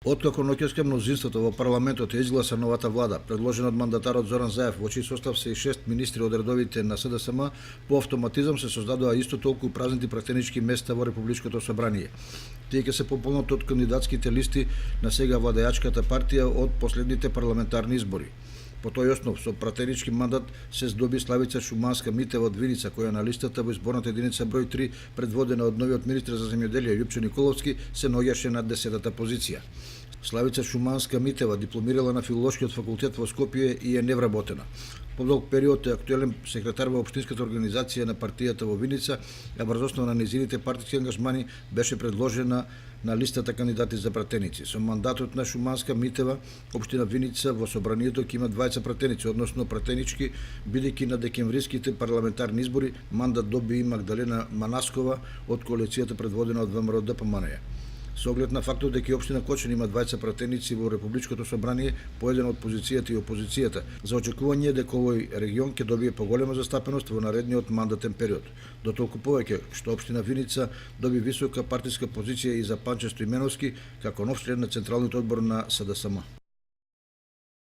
Откако ноќеска мнозинството во парламентот ја изгласа новата влада, предложена од мандатарот Зоран Заев, во чиј состав се и 6 министри од редовите на СДСМ, по автоматизам се создадоа исто толку празните пратенички места во Републичкото собрание. Тие ќе се пополнат од кандидатските листи на сега владеачката партија од последните парламентарни избори. По тој основ, со пратенички мандат се здоби Славица Шуманска-Митева од Виница, која на листата во изборната единица број 3, предводена од новиот министер за земјоделие Љупчо Николовски, се наоѓаше на 10-та позиција. Славица Шуманска-Митева дипломирала на Филолошкиот факултет во Скопје и е невработена. По долг период е актуелен секретар во општинската организација на партијата во Виница, а врз основа на незините партиски ангажмани беше предложена на листата кандидати за пратеници. Со мандатот на Шуманска-Митева, општина Виница во собранието ќе има 20 пратеници, односно пратенички, бидејќи на декемвриските парламентарни избори мандат доби и Магдалена Манаскова од коалицијата предводена од ВМРО ДПМН. Со оглед на фактот дека општина Кочани има 20 пратеници во Републичкото собрание, по еден од позицијата и опозицијата, за очекување дека овој регион ќе добие поголема застапеност во наредниот мандатен период. Дотолку повеќе што општина Виница доби висока партиска позиција и за Панче Стоименовски како нов член на Централниот одбор на СДСМ.